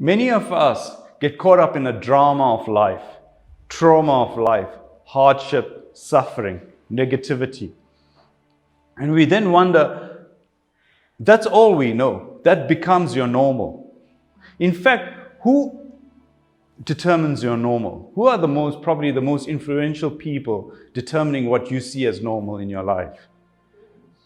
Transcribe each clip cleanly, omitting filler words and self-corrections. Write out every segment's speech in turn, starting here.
Many of us get caught up in a drama of life, trauma of life, hardship, suffering, negativity. And we then wonder, that's all we know. That becomes your normal. In fact, who determines your normal? Who are probably the most influential people determining what you see as normal in your life?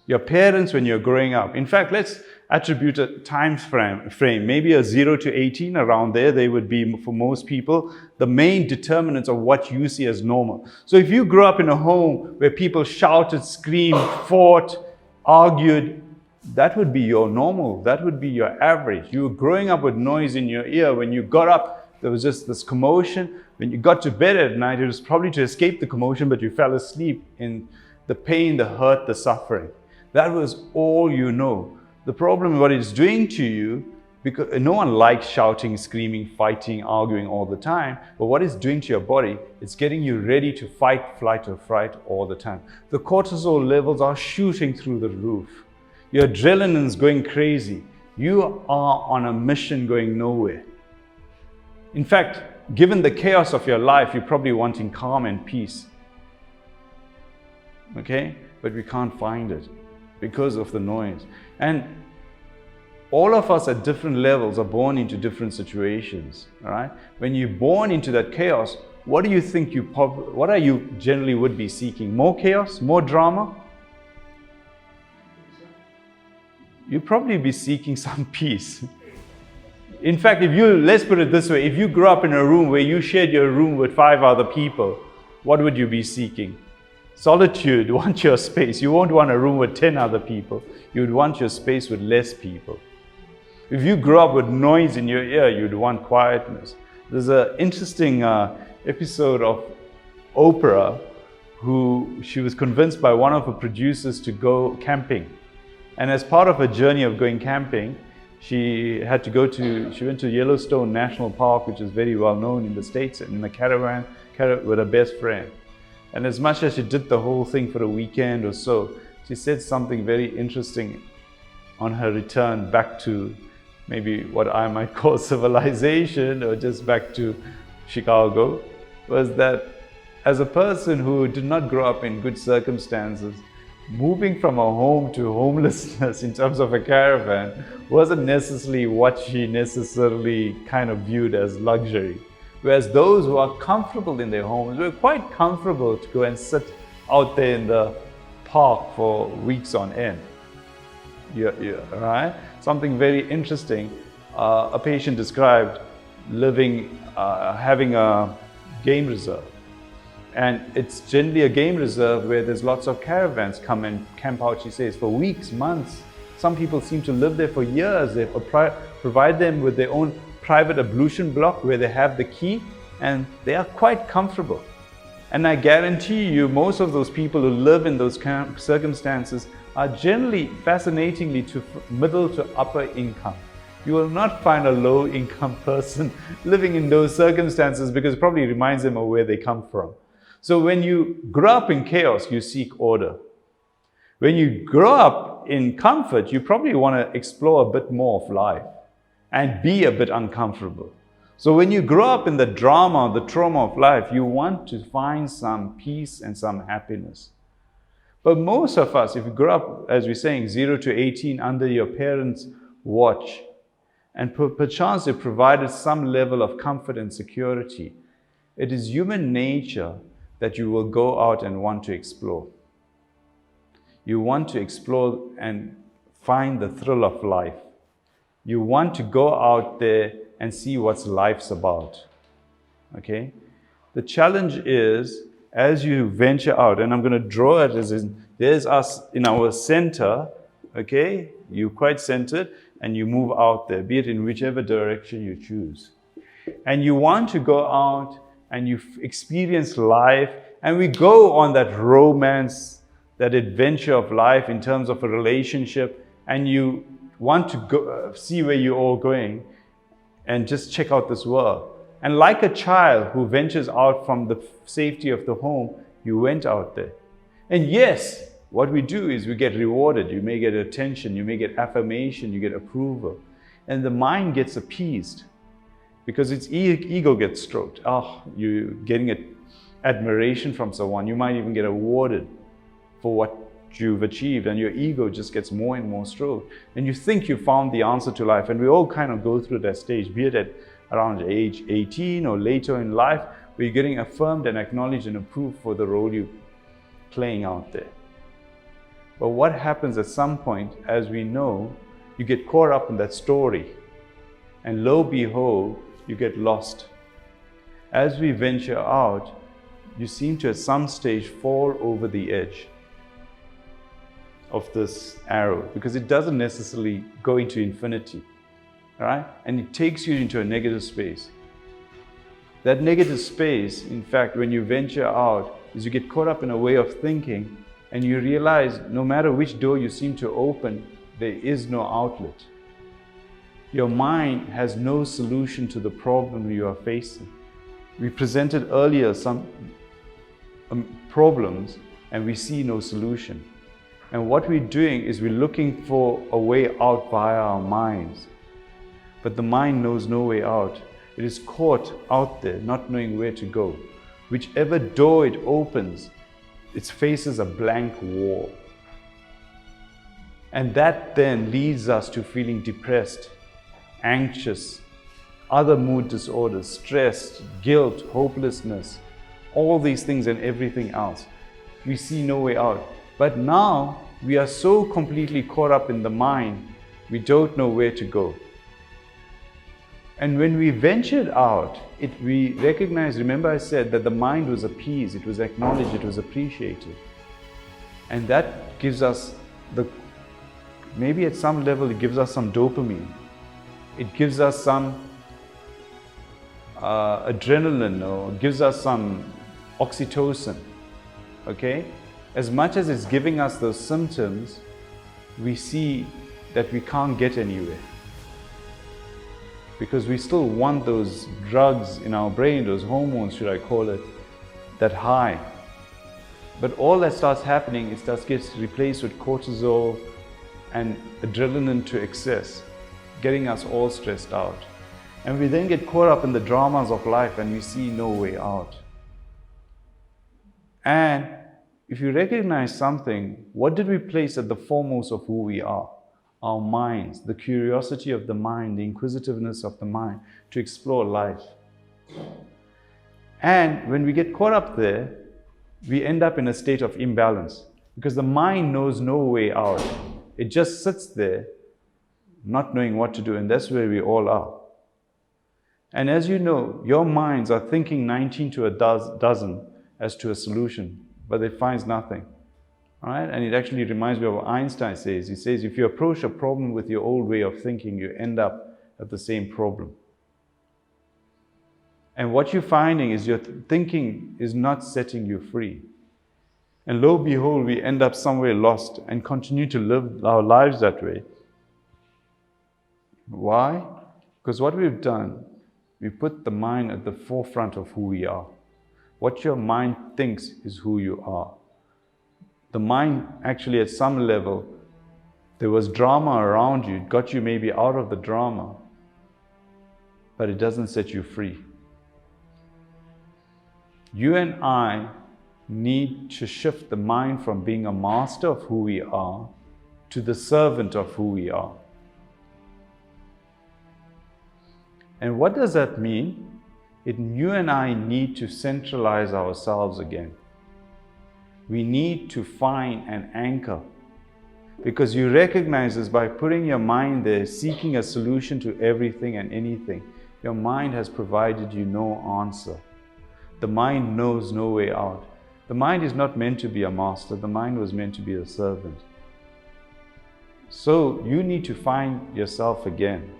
Your parents when you're growing up. In fact, let's attribute a time frame, maybe a 0 to 18, around there. They would be, for most people, the main determinants of what you see as normal. So if you grew up in a home where people shouted, screamed, fought, argued, that would be your normal. That would be your average. You were growing up with noise in your ear. When you got up, there was just this commotion. When you got to bed at night, it was probably to escape the commotion, but you fell asleep in the pain, the hurt, the suffering. That was all you know. The problem, what it's doing to you, because no one likes shouting, screaming, fighting, arguing all the time, but what it's doing to your body, it's getting you ready to fight, flight, or fright all the time. The cortisol levels are shooting through the roof. Your adrenaline is going crazy. You are on a mission going nowhere. In fact, given the chaos of your life, you're probably wanting calm and peace. Okay? But we can't find it because of the noise. And all of us at different levels are born into different situations. All right? When you're born into that chaos, what do you think what are you generally would be seeking? More chaos? More drama? You'd probably be seeking some peace. In fact, let's put it this way, if you grew up in a room where you shared your room with 5 other people, what would you be seeking? Solitude. You want your space. You won't want a room with 10 other people. You'd want your space with less people. If you grew up with noise in your ear, you'd want quietness. There's an interesting episode of Oprah she was convinced by one of her producers to go camping. And as part of her journey of going camping, she went to Yellowstone National Park, which is very well known in the States, and in a caravan with her best friend. And as much as she did the whole thing for a weekend or so, she said something very interesting on her return back to maybe what I might call civilization, or just back to Chicago, was that as a person who did not grow up in good circumstances, moving from a home to homelessness in terms of a caravan wasn't necessarily what she necessarily kind of viewed as luxury. Whereas those who are comfortable in their homes were quite comfortable to go and sit out there in the park for weeks on end. Right? Something very interesting. A patient described having a game reserve. And it's generally a game reserve where there's lots of caravans come and camp out, she says, for weeks, months. Some people seem to live there for years. They provide them with their own private ablution block where they have the key, and they are quite comfortable. And I guarantee you, most of those people who live in those circumstances are generally, fascinatingly, to middle to upper income. You will not find a low income person living in those circumstances, because it probably reminds them of where they come from. So when you grow up in chaos, you seek order. When you grow up in comfort, you probably want to explore a bit more of life and be a bit uncomfortable. So when you grow up in the drama, the trauma of life, you want to find some peace and some happiness. But most of us, if you grow up, as we're saying, 0 to 18 under your parents' watch, and perchance they provided some level of comfort and security, it is human nature that you will go out and want to explore. You want to explore and find the thrill of life. You want to go out there and see what life's about. Okay? The challenge is, as you venture out, and I'm going to draw it as in, there's us in our center, okay? You're quite centered, and you move out there, be it in whichever direction you choose. And you want to go out and you experience life, and we go on that romance, that adventure of life in terms of a relationship, and you want to go see where you're all going and just check out this world. And like a child who ventures out from the safety of the home, you went out there. And yes, what we do is we get rewarded. You may get attention, you may get affirmation, you get approval. And the mind gets appeased. because its ego gets stroked. Oh, you're getting admiration from someone. You might even get awarded for what you've achieved, and your ego just gets more and more stroked. And you think you found the answer to life, and we all kind of go through that stage, be it at around age 18 or later in life, where you're getting affirmed and acknowledged and approved for the role you're playing out there. But what happens at some point, as we know, you get caught up in that story, and lo and behold, you get lost. As we venture out, you seem to at some stage fall over the edge of this arrow, because it doesn't necessarily go into infinity, right? And it takes you into a negative space. That negative space, in fact, when you venture out, is you get caught up in a way of thinking, and you realize no matter which door you seem to open, there is no outlet. Your mind has no solution to the problem you are facing. We presented earlier some problems, and we see no solution. And what we're doing is we're looking for a way out via our minds. But the mind knows no way out. It is caught out there, not knowing where to go. Whichever door it opens, it faces a blank wall. And that then leads us to feeling depressed, anxious, other mood disorders, stressed, guilt, hopelessness, all these things and everything else. We see no way out. But now we are so completely caught up in the mind, we don't know where to go. And when we ventured out, we recognized, remember I said that the mind was appeased, it was acknowledged, it was appreciated. And that gives us maybe at some level it gives us some dopamine. It gives us some adrenaline, or gives us some oxytocin, okay? As much as it's giving us those symptoms, we see that we can't get anywhere, because we still want those drugs in our brain, those hormones, should I call it, that high. But all that starts happening, it gets replaced with cortisol and adrenaline to excess, getting us all stressed out. And we then get caught up in the dramas of life, and we see no way out. And if you recognize something, what did we place at the foremost of who we are? Our minds, the curiosity of the mind, the inquisitiveness of the mind to explore life. And when we get caught up there, we end up in a state of imbalance, because the mind knows no way out. It just sits there, not knowing what to do, and that's where we all are. And as you know, your minds are thinking 19 to a dozen as to a solution, but it finds nothing. All right? And it actually reminds me of what Einstein says. He says, if you approach a problem with your old way of thinking, you end up at the same problem. And what you're finding is your thinking is not setting you free. And lo and behold, we end up somewhere lost and continue to live our lives that way. Why? Because what we've done, we put the mind at the forefront of who we are. What your mind thinks is who you are. The mind actually at some level, there was drama around you, it got you maybe out of the drama, but it doesn't set you free. You and I need to shift the mind from being a master of who we are to the servant of who we are. And what does that mean? You and I need to centralize ourselves again. We need to find an anchor, because you recognize this by putting your mind there, seeking a solution to everything and anything. Your mind has provided you no answer. The mind knows no way out. The mind is not meant to be a master. The mind was meant to be a servant. So you need to find yourself again.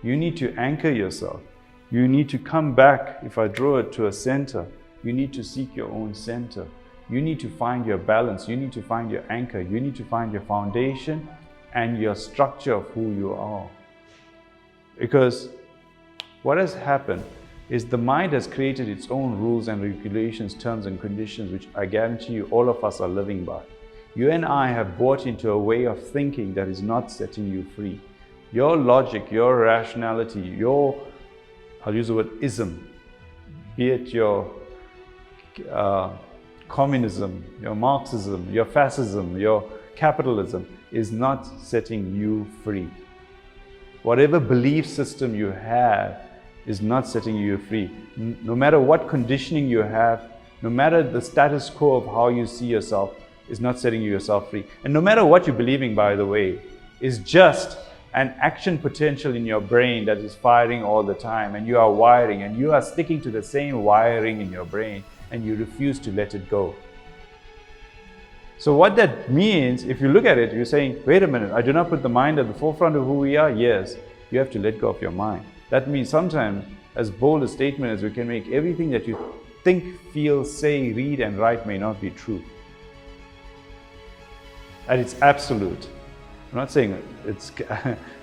You need to anchor yourself. You need to come back, if I draw it to a center, you need to seek your own center. You need to find your balance. You need to find your anchor. You need to find your foundation and your structure of who you are. Because what has happened is the mind has created its own rules and regulations, terms and conditions, which I guarantee you all of us are living by. You and I have bought into a way of thinking that is not setting you free. Your logic, your rationality, your I'll use the word ism, be it your communism, your Marxism, your fascism, your capitalism, is not setting you free. Whatever belief system you have is not setting you free. No matter what conditioning you have, no matter the status quo of how you see yourself, is not setting yourself free. And no matter what you're believing, by the way, is just an action potential in your brain that is firing all the time, and you are wiring, and you are sticking to the same wiring in your brain, and you refuse to let it go. So what that means, if you look at it, you're saying, wait a minute, I do not put the mind at the forefront of who we are. Yes, you have to let go of your mind. That means sometimes, as bold a statement as we can make, everything that you think, feel, say, read, and write may not be true. And it's absolute. I'm not saying it's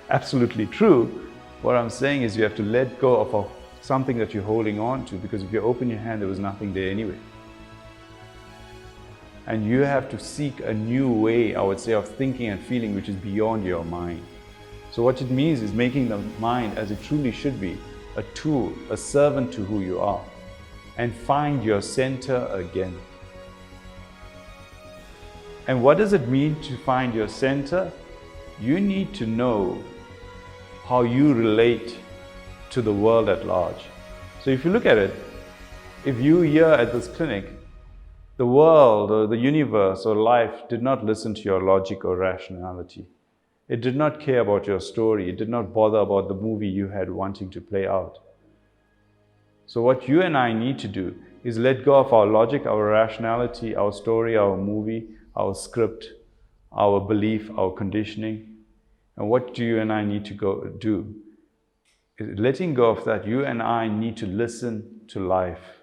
absolutely true. What I'm saying is you have to let go of something that you're holding on to, because if you open your hand, there was nothing there anyway. And you have to seek a new way, I would say, of thinking and feeling, which is beyond your mind. So what it means is making the mind as it truly should be, a tool, a servant to who you are, and find your center again. And what does it mean to find your center? You need to know how you relate to the world at large. So if you look at it, if you here at this clinic, the world or the universe or life did not listen to your logic or rationality. It did not care about your story. It did not bother about the movie you had wanting to play out. So what you and I need to do is let go of our logic, our rationality, our story, our movie, our script, our belief, our conditioning. And what do you and I need to do? Letting go of that, you and I need to listen to life.